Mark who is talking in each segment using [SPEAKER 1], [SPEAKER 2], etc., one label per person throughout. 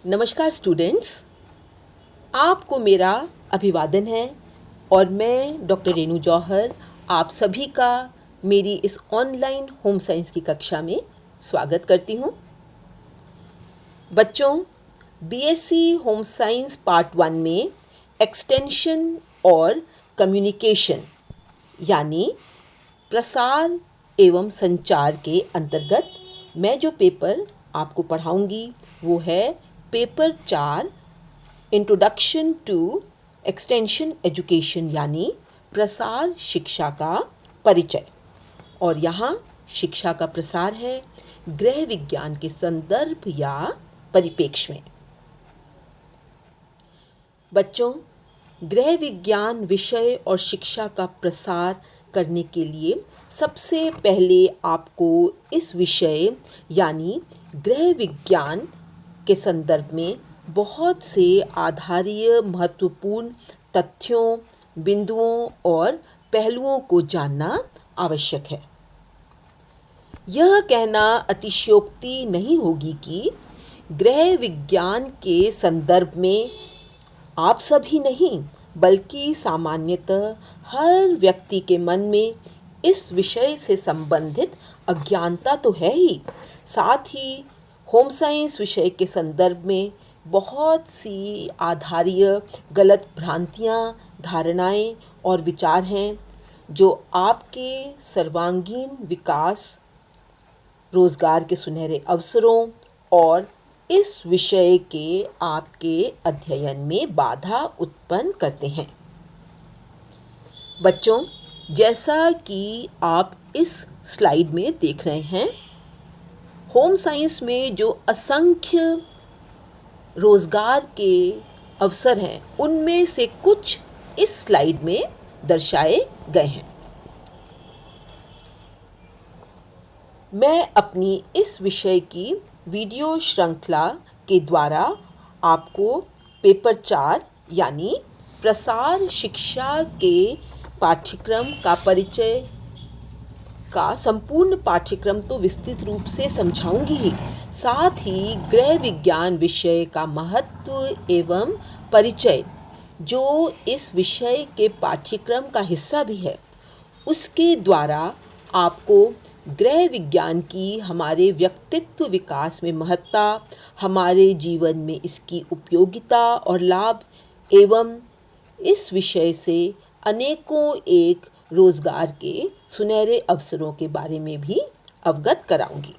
[SPEAKER 1] नमस्कार स्टूडेंट्स, आपको मेरा अभिवादन है और मैं डॉक्टर रेणु जौहर आप सभी का मेरी इस ऑनलाइन होम साइंस की कक्षा में स्वागत करती हूँ। बच्चों, बीएससी होम साइंस पार्ट 1 में एक्सटेंशन और कम्युनिकेशन यानी प्रसार एवं संचार के अंतर्गत मैं जो पेपर आपको पढ़ाऊंगी वो है paper 4 introduction to extension education यानी प्रसार शिक्षा का परिचय। और यहाँ शिक्षा का प्रसार है गृह विज्ञान के संदर्भ या परिप्रेक्ष्य में। बच्चों, गृह विज्ञान विषय और शिक्षा का प्रसार करने के लिए सबसे पहले आपको इस विषय यानी गृह विज्ञान के संदर्भ में बहुत से आधारीय महत्वपूर्ण तथ्यों, बिंदुओं और पहलुओं को जानना आवश्यक है। यह कहना अतिशयोक्ति नहीं होगी कि गृह विज्ञान के संदर्भ में आप सभी नहीं बल्कि सामान्यतः हर व्यक्ति के मन में इस विषय से संबंधित अज्ञानता तो है ही, साथ ही होम साइंस विषय के संदर्भ में बहुत सी आधारीय गलत भ्रांतियाँ, धारणाएं और विचार हैं जो आपके सर्वांगीण विकास, रोजगार के सुनहरे अवसरों और इस विषय के आपके अध्ययन में बाधा उत्पन्न करते हैं। बच्चों, जैसा कि आप इस स्लाइड में देख रहे हैं, होम साइंस में जो असंख्य रोजगार के अवसर हैं उनमें से कुछ इस स्लाइड में दर्शाए गए हैं। मैं अपनी इस विषय की वीडियो श्रृंखला के द्वारा आपको पेपर 4 यानी प्रसार शिक्षा के पाठ्यक्रम का परिचय का संपूर्ण पाठ्यक्रम तो विस्तृत रूप से समझाऊंगी ही, साथ ही गृह विज्ञान विषय का महत्व एवं परिचय जो इस विषय के पाठ्यक्रम का हिस्सा भी है उसके द्वारा आपको गृह विज्ञान की हमारे व्यक्तित्व विकास में महत्ता, हमारे जीवन में इसकी उपयोगिता और लाभ एवं इस विषय से अनेकों एक रोजगार के सुनहरे अवसरों के बारे में भी अवगत कराऊंगी।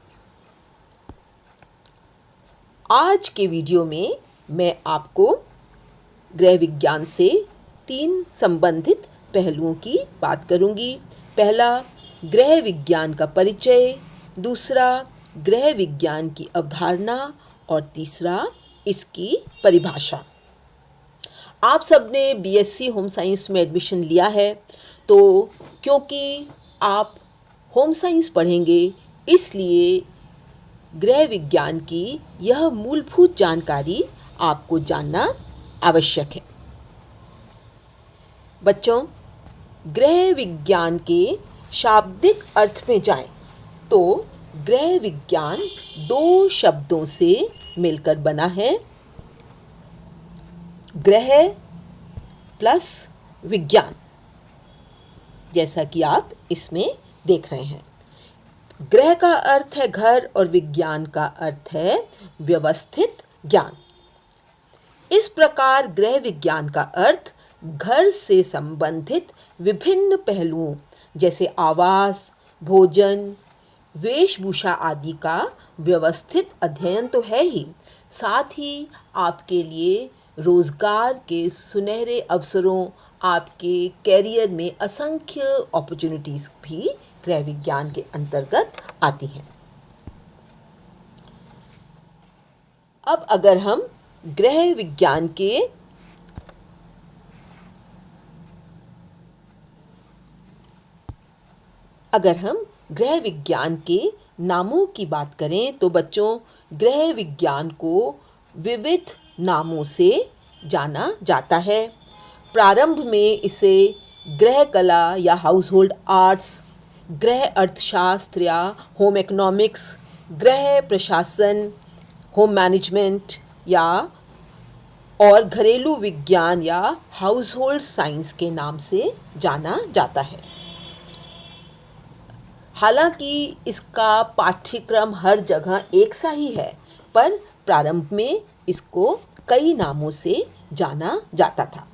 [SPEAKER 1] आज के वीडियो में मैं आपको गृह विज्ञान से 3 संबंधित पहलुओं की बात करूंगी। पहला, गृह विज्ञान का परिचय, दूसरा गृह विज्ञान की अवधारणा और तीसरा इसकी परिभाषा। आप सबने बीएससी होम साइंस में एडमिशन लिया है, तो क्योंकि आप होम साइंस पढ़ेंगे इसलिए गृह विज्ञान की यह मूलभूत जानकारी आपको जानना आवश्यक है। बच्चों, गृह विज्ञान के शाब्दिक अर्थ में जाएं तो गृह विज्ञान 2 शब्दों से मिलकर बना है, गृह प्लस विज्ञान, जैसा कि आप इसमें देख रहे हैं। गृह का अर्थ है घर और विज्ञान का अर्थ है व्यवस्थित ज्ञान। इस प्रकार गृह विज्ञान का अर्थ घर से संबंधित विभिन्न पहलुओं जैसे आवास, भोजन, वेशभूषा आदि का व्यवस्थित अध्ययन तो है ही, साथ ही आपके लिए रोजगार के सुनहरे अवसरों, आपके कैरियर में असंख्य अपॉर्चुनिटीज़ भी गृह विज्ञान के अंतर्गत आती हैं। अब अगर हम गृह विज्ञान के नामों की बात करें तो बच्चों, गृह विज्ञान को विविध नामों से जाना जाता है। प्रारंभ में इसे गृह कला या हाउस होल्ड आर्ट्स, गृह अर्थशास्त्र या होम इकोनॉमिक्स, गृह प्रशासन, होम मैनेजमेंट, या और घरेलू विज्ञान या हाउस होल्ड साइंस के नाम से जाना जाता है। हालांकि इसका पाठ्यक्रम हर जगह एक सा ही है, पर प्रारंभ में इसको कई नामों से जाना जाता था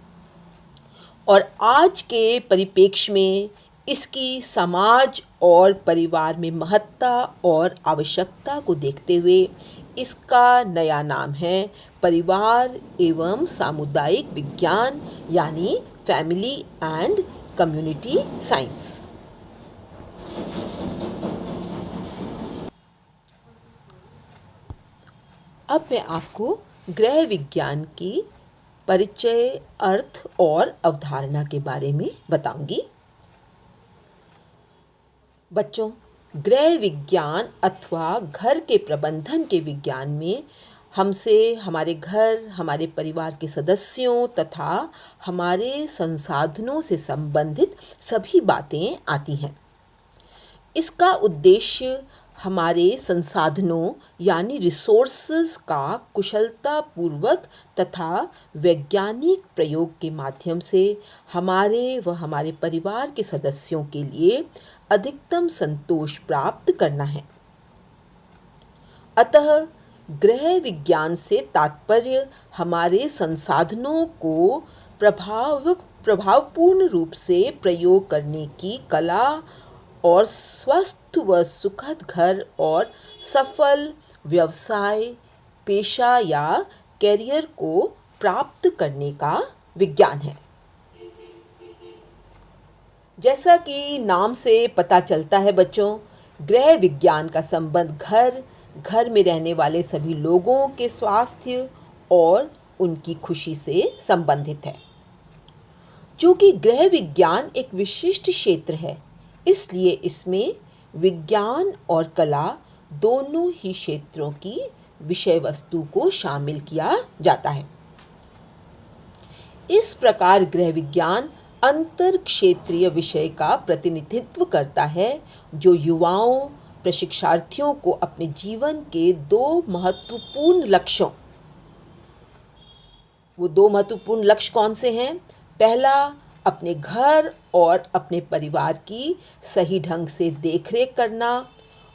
[SPEAKER 1] और आज के परिप्रेक्ष्य में इसकी समाज और परिवार में महत्ता और आवश्यकता को देखते हुए इसका नया नाम है परिवार एवं सामुदायिक विज्ञान, यानी फैमिली एंड कम्युनिटी साइंस। अब मैं आपको गृह विज्ञान की परिचय, अर्थ और अवधारणा के बारे में बताऊंगी। बच्चों, गृह विज्ञान अथवा घर के प्रबंधन के विज्ञान में हमसे हमारे घर, हमारे परिवार के सदस्यों तथा हमारे संसाधनों से संबंधित सभी बातें आती हैं। इसका उद्देश्य हमारे संसाधनों यानी रिसोर्सेज का कुशलतापूर्वक तथा वैज्ञानिक प्रयोग के माध्यम से हमारे व हमारे परिवार के सदस्यों के लिए अधिकतम संतोष प्राप्त करना है। अतः गृह विज्ञान से तात्पर्य हमारे संसाधनों को प्रभावपूर्ण रूप से प्रयोग करने की कला और स्वस्थ व सुखद घर और सफल व्यवसाय, पेशा या कैरियर को प्राप्त करने का विज्ञान है। जैसा कि नाम से पता चलता है बच्चों, गृह विज्ञान का संबंध घर में रहने वाले सभी लोगों के स्वास्थ्य और उनकी खुशी से संबंधित है। चूँकि गृह विज्ञान एक विशिष्ट क्षेत्र है, इसलिए इसमें विज्ञान और कला दोनों ही क्षेत्रों की विषय वस्तु को शामिल किया जाता है। इस प्रकार गृह विज्ञान अंतर क्षेत्रीय विषय का प्रतिनिधित्व करता है जो युवाओं, प्रशिक्षार्थियों को अपने जीवन के दो महत्वपूर्ण लक्ष्य कौन से हैं? पहला, अपने घर और अपने परिवार की सही ढंग से देखरेख करना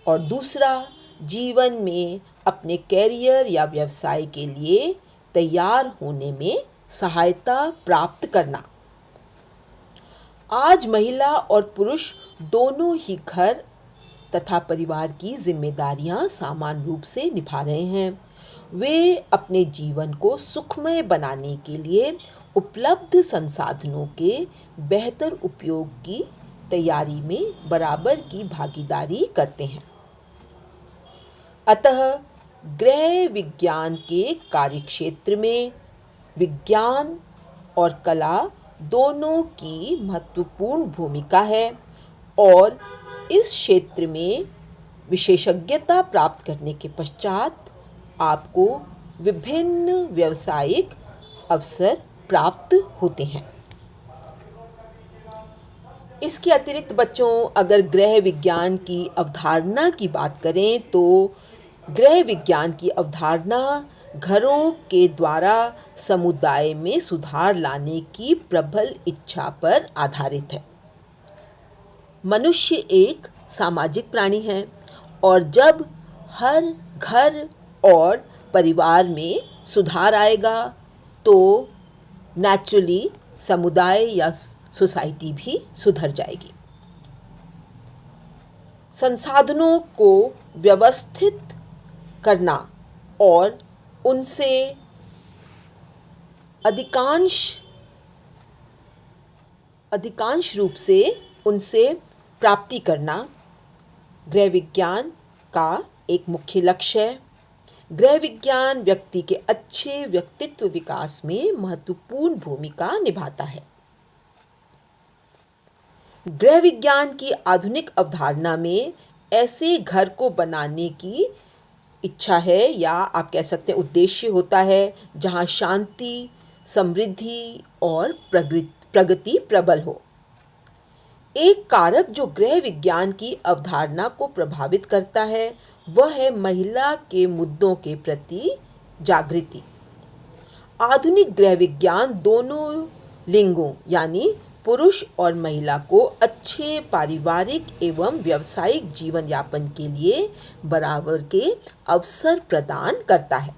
[SPEAKER 1] और दूसरा, जीवन में अपने कैरियर या व्यवसाय के लिए तैयार होने में सहायता प्राप्त करना। आज महिला और पुरुष दोनों ही घर तथा परिवार की जिम्मेदारियां समान रूप से निभा रहे हैं। वे अपने जीवन को सुखमय बनाने के लिए उपलब्ध संसाधनों के बेहतर उपयोग की तैयारी में बराबर की भागीदारी करते हैं। अतः गृह विज्ञान के कार्यक्षेत्र में विज्ञान और कला दोनों की महत्वपूर्ण भूमिका है और इस क्षेत्र में विशेषज्ञता प्राप्त करने के पश्चात आपको विभिन्न व्यावसायिक अवसर प्राप्त होते हैं। इसके अतिरिक्त बच्चों, अगर गृह विज्ञान की अवधारणा की बात करें तो गृह विज्ञान की अवधारणा घरों के द्वारा समुदाय में सुधार लाने की प्रबल इच्छा पर आधारित है। मनुष्य एक सामाजिक प्राणी है और जब हर घर और परिवार में सुधार आएगा तो नेचुरली समुदाय या सोसाइटी भी सुधर जाएगी। संसाधनों को व्यवस्थित करना और उनसे अधिकांश रूप से उनसे प्राप्ति करना गृह विज्ञान का एक मुख्य लक्ष्य है। गृह विज्ञान व्यक्ति के अच्छे व्यक्तित्व विकास में महत्वपूर्ण भूमिका निभाता है। गृह विज्ञान की आधुनिक अवधारणा में ऐसे घर को बनाने की इच्छा है या आप कह सकते हैं उद्देश्य होता है जहां शांति, समृद्धि और प्रगति प्रबल हो। एक कारक जो गृह विज्ञान की अवधारणा को प्रभावित करता है वह है महिला के मुद्दों के प्रति जागृति। आधुनिक गृह विज्ञान दोनों लिंगों यानी पुरुष और महिला को अच्छे पारिवारिक एवं व्यावसायिक जीवन यापन के लिए बराबर के अवसर प्रदान करता है।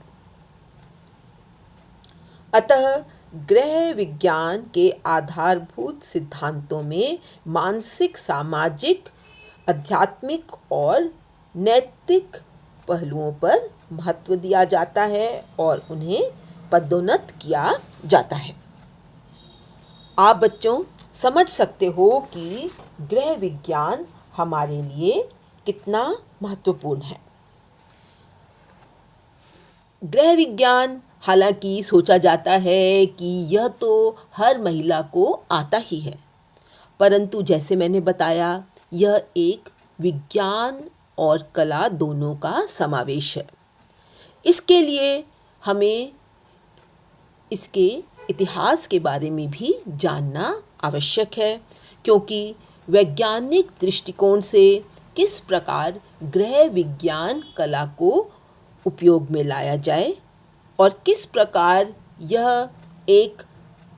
[SPEAKER 1] अतः गृह विज्ञान के आधारभूत सिद्धांतों में मानसिक, सामाजिक, आध्यात्मिक और नैतिक पहलुओं पर महत्व दिया जाता है और उन्हें पदोन्नत किया जाता है। आप बच्चों समझ सकते हो कि गृह विज्ञान हमारे लिए कितना महत्वपूर्ण है। गृह विज्ञान हालांकि सोचा जाता है कि यह तो हर महिला को आता ही है, परंतु जैसे मैंने बताया यह एक विज्ञान और कला दोनों का समावेश है। इसके लिए हमें इसके इतिहास के बारे में भी जानना आवश्यक है, क्योंकि वैज्ञानिक दृष्टिकोण से किस प्रकार गृह विज्ञान कला को उपयोग में लाया जाए और किस प्रकार यह एक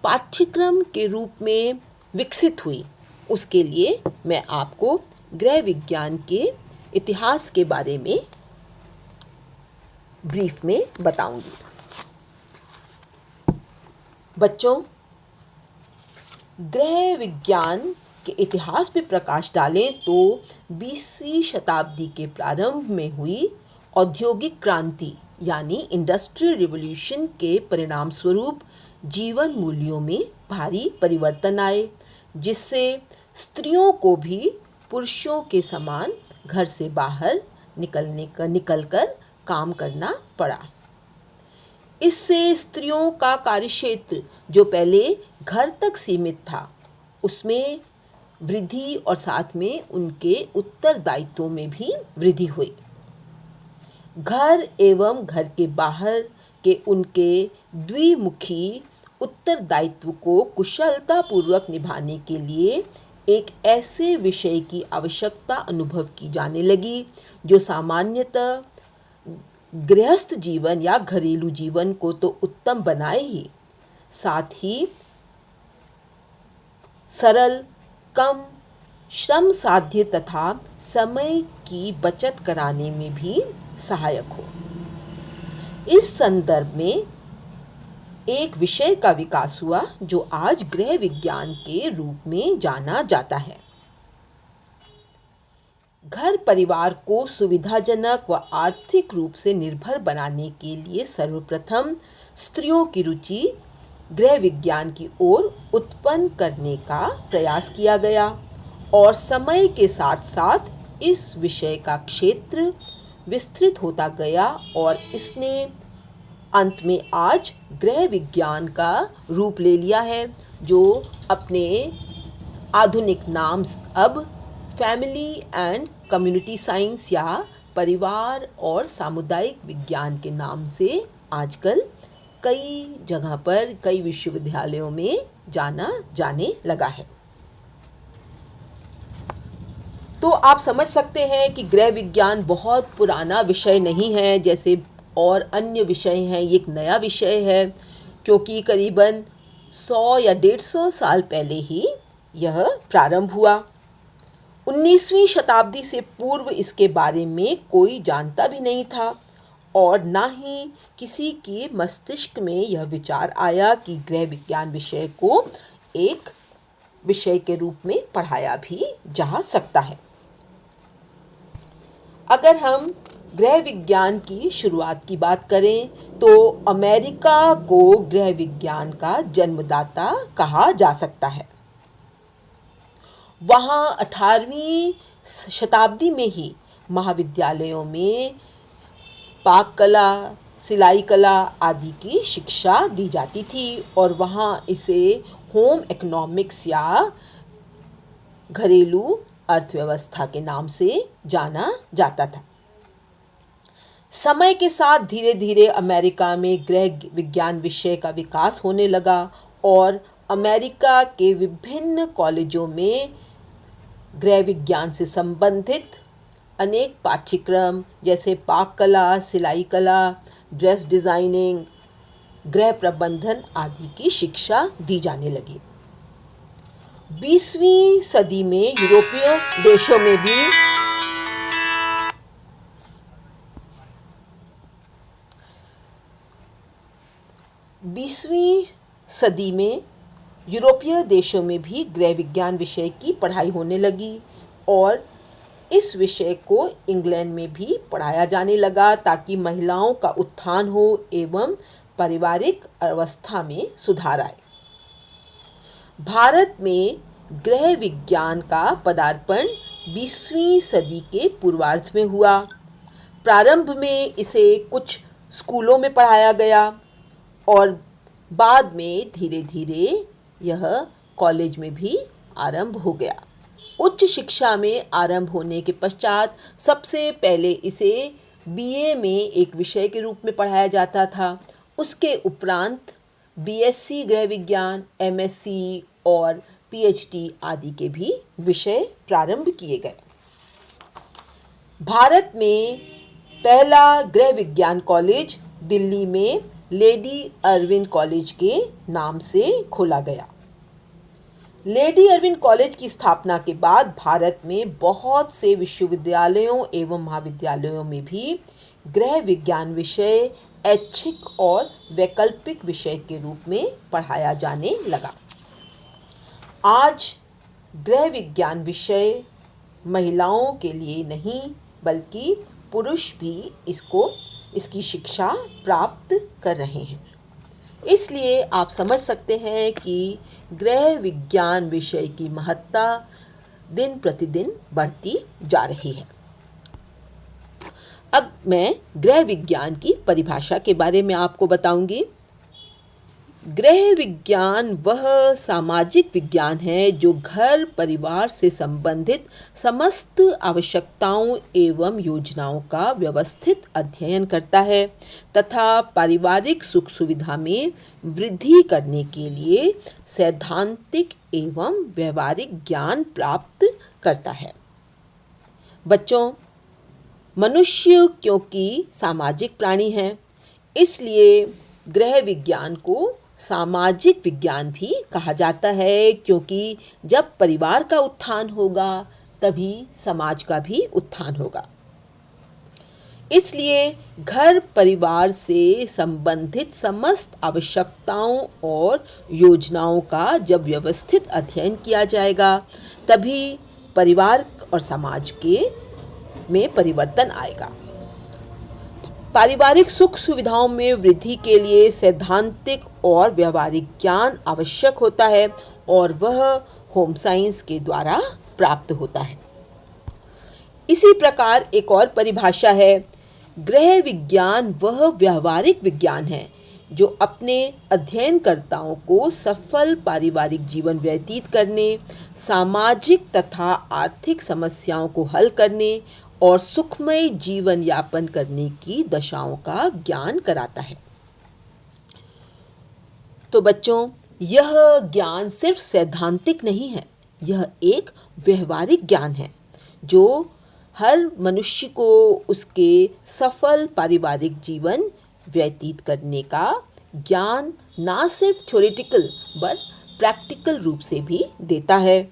[SPEAKER 1] पाठ्यक्रम के रूप में विकसित हुई, उसके लिए मैं आपको गृह विज्ञान के इतिहास के बारे में ब्रीफ में बताऊंगी। बच्चों, गृह विज्ञान के इतिहास पे प्रकाश डालें तो 20वीं शताब्दी के प्रारंभ में हुई औद्योगिक क्रांति यानी इंडस्ट्रियल रिवॉल्यूशन के परिणाम स्वरूप जीवन मूल्यों में भारी परिवर्तन आए, जिससे स्त्रियों को भी पुरुषों के समान घर से बाहर निकलकर काम करना पड़ा। इससे स्त्रियों का कार्यक्षेत्र जो पहले घर तक सीमित था उसमें वृद्धि और साथ में उनके उत्तरदायित्वों में भी वृद्धि हुई। घर एवं घर के बाहर के उनके द्विमुखी उत्तरदायित्व को कुशलतापूर्वक निभाने के लिए एक ऐसे विषय की आवश्यकता अनुभव की जाने लगी जो सामान्यतः गृहस्थ जीवन या घरेलू जीवन को तो उत्तम बनाए ही, साथ ही सरल, कम श्रम साध्य तथा समय की बचत कराने में भी सहायक हो। इस संदर्भ में एक विषय का विकास हुआ जो आज गृह विज्ञान के रूप में जाना जाता है। घर परिवार को सुविधाजनक व आर्थिक रूप से निर्भर बनाने के लिए सर्वप्रथम स्त्रियों की रुचि गृह विज्ञान की ओर उत्पन्न करने का प्रयास किया गया और समय के साथ साथ इस विषय का क्षेत्र विस्तृत होता गया और इसने अंत में आज गृह विज्ञान का रूप ले लिया है, जो अपने आधुनिक नाम अब फैमिली एंड कम्युनिटी साइंस या परिवार और सामुदायिक विज्ञान के नाम से आजकल कई जगह पर कई विश्वविद्यालयों में जाना जाने लगा है। तो आप समझ सकते हैं कि गृह विज्ञान बहुत पुराना विषय नहीं है जैसे और अन्य विषय हैं। ये एक नया विषय है क्योंकि करीबन 100 या 150 साल पहले ही यह प्रारंभ हुआ। 19वीं शताब्दी से पूर्व इसके बारे में कोई जानता भी नहीं था और ना ही किसी के मस्तिष्क में यह विचार आया कि गृह विज्ञान विषय को एक विषय के रूप में पढ़ाया भी जा सकता है। अगर हम गृह विज्ञान की शुरुआत की बात करें तो अमेरिका को गृह विज्ञान का जन्मदाता कहा जा सकता है। वहाँ 18वीं शताब्दी में ही महाविद्यालयों में पाक कला, सिलाई कला आदि की शिक्षा दी जाती थी और वहाँ इसे होम इकोनॉमिक्स या घरेलू अर्थव्यवस्था के नाम से जाना जाता था। समय के साथ धीरे धीरे अमेरिका में गृह विज्ञान विषय का विकास होने लगा और अमेरिका के विभिन्न कॉलेजों में गृह विज्ञान से संबंधित अनेक पाठ्यक्रम जैसे पाक कला, सिलाई कला, ड्रेस डिज़ाइनिंग, गृह प्रबंधन आदि की शिक्षा दी जाने लगी। 20वीं सदी में यूरोपीय देशों में भी 20वीं सदी में यूरोपीय देशों में भी गृह विज्ञान विषय की पढ़ाई होने लगी और इस विषय को इंग्लैंड में भी पढ़ाया जाने लगा ताकि महिलाओं का उत्थान हो एवं पारिवारिक अवस्था में सुधार आए। भारत में गृह विज्ञान का पदार्पण 20वीं सदी के पूर्वार्ध में हुआ। प्रारंभ में इसे कुछ स्कूलों में पढ़ाया गया और बाद में धीरे धीरे यह कॉलेज में भी आरंभ हो गया। उच्च शिक्षा में आरंभ होने के पश्चात सबसे पहले इसे बीए में एक विषय के रूप में पढ़ाया जाता था। उसके उपरांत बीएससी गृह विज्ञान, एमएससी और पीएचडी आदि के भी विषय प्रारंभ किए गए। भारत में पहला गृह विज्ञान कॉलेज दिल्ली में लेडी अर्विन कॉलेज के नाम से खोला गया। लेडी अर्विन कॉलेज की स्थापना के बाद भारत में बहुत से विश्वविद्यालयों एवं महाविद्यालयों में भी गृह विज्ञान विषय ऐच्छिक और वैकल्पिक विषय के रूप में पढ़ाया जाने लगा। आज गृह विज्ञान विषय महिलाओं के लिए नहीं बल्कि पुरुष भी इसकी शिक्षा प्राप्त कर रहे हैं। इसलिए आप समझ सकते हैं कि गृह विज्ञान विषय की महत्ता दिन प्रतिदिन बढ़ती जा रही है। अब मैं गृह विज्ञान की परिभाषा के बारे में आपको बताऊंगी। गृह विज्ञान वह सामाजिक विज्ञान है जो घर परिवार से संबंधित समस्त आवश्यकताओं एवं योजनाओं का व्यवस्थित अध्ययन करता है तथा पारिवारिक सुख सुविधा में वृद्धि करने के लिए सैद्धांतिक एवं व्यवहारिक ज्ञान प्राप्त करता है। बच्चों, मनुष्य क्योंकि सामाजिक प्राणी है, इसलिए गृह विज्ञान को सामाजिक विज्ञान भी कहा जाता है, क्योंकि जब परिवार का उत्थान होगा तभी समाज का भी उत्थान होगा। इसलिए घर परिवार से संबंधित समस्त आवश्यकताओं और योजनाओं का जब व्यवस्थित अध्ययन किया जाएगा तभी परिवार और समाज में परिवर्तन आएगा। पारिवारिक सुख सुविधाओं में वृद्धि के लिए सैद्धांतिक और व्यवहारिक ज्ञान आवश्यक होता है और वह होम साइंस के द्वारा प्राप्त होता है। इसी प्रकार एक और परिभाषा है, गृह विज्ञान वह व्यवहारिक विज्ञान है जो अपने अध्ययनकर्ताओं को सफल पारिवारिक जीवन व्यतीत करने, सामाजिक तथा आर्थिक समस्याओं को हल करने और सुखमय जीवन यापन करने की दशाओं का ज्ञान कराता है। तो बच्चों, यह ज्ञान सिर्फ सैद्धांतिक नहीं है, यह एक व्यवहारिक ज्ञान है जो हर मनुष्य को उसके सफल पारिवारिक जीवन व्यतीत करने का ज्ञान ना सिर्फ थ्योरेटिकल बल्कि प्रैक्टिकल रूप से भी देता है।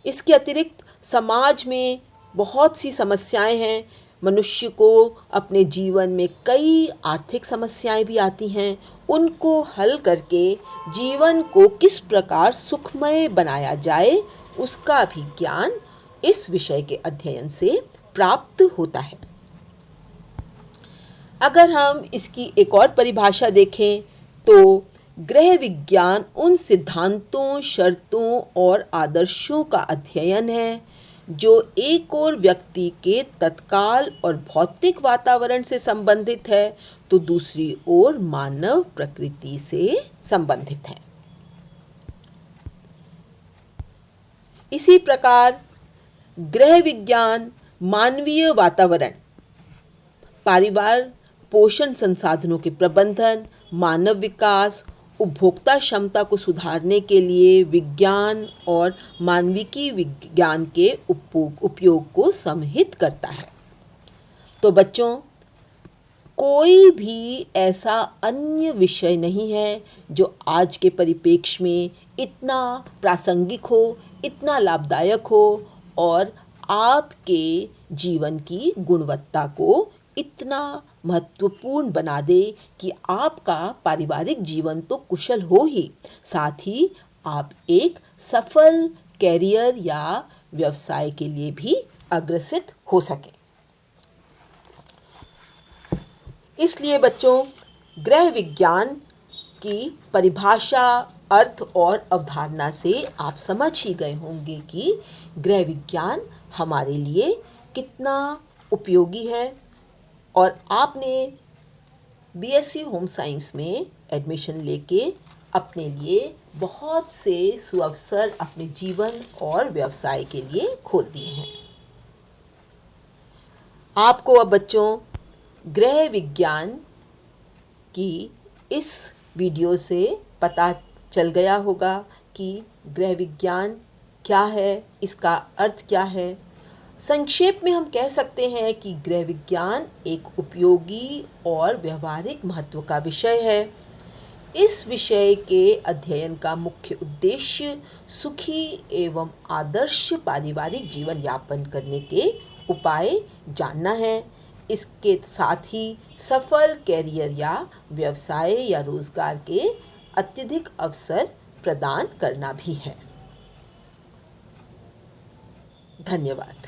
[SPEAKER 1] इसके अतिरिक्त समाज में बहुत सी समस्याएं हैं। मनुष्य को अपने जीवन में कई आर्थिक समस्याएं भी आती हैं, उनको हल करके जीवन को किस प्रकार सुखमय बनाया जाए उसका भी ज्ञान इस विषय के अध्ययन से प्राप्त होता है। अगर हम इसकी एक और परिभाषा देखें तो गृह विज्ञान उन सिद्धांतों, शर्तों और आदर्शों का अध्ययन है जो एक और व्यक्ति के तत्काल और भौतिक वातावरण से संबंधित है तो दूसरी ओर मानव प्रकृति से संबंधित है। इसी प्रकार गृह विज्ञान मानवीय वातावरण, परिवार पोषण संसाधनों के प्रबंधन, मानव विकास, उपभोक्ता क्षमता को सुधारने के लिए विज्ञान और मानविकी विज्ञान के उपयोग को समाहित करता है। तो बच्चों, कोई भी ऐसा अन्य विषय नहीं है जो आज के परिप्रेक्ष्य में इतना प्रासंगिक हो, इतना लाभदायक हो और आपके जीवन की गुणवत्ता को इतना महत्वपूर्ण बना दे कि आपका पारिवारिक जीवन तो कुशल हो ही, साथ ही आप एक सफल कैरियर या व्यवसाय के लिए भी अग्रसित हो सकें। इसलिए बच्चों, गृह विज्ञान की परिभाषा, अर्थ और अवधारणा से आप समझ ही गए होंगे कि गृह विज्ञान हमारे लिए कितना उपयोगी है और आपने बीएससी होम साइंस में एडमिशन लेके अपने लिए बहुत से सुअवसर अपने जीवन और व्यवसाय के लिए खोल दिए हैं। आपको अब बच्चों गृह विज्ञान की इस वीडियो से पता चल गया होगा कि गृह विज्ञान क्या है, इसका अर्थ क्या है। संक्षेप में हम कह सकते हैं कि गृह विज्ञान एक उपयोगी और व्यवहारिक महत्व का विषय है। इस विषय के अध्ययन का मुख्य उद्देश्य सुखी एवं आदर्श पारिवारिक जीवन यापन करने के उपाय जानना है। इसके साथ ही सफल कैरियर या व्यवसाय या रोजगार के अत्यधिक अवसर प्रदान करना भी है। धन्यवाद।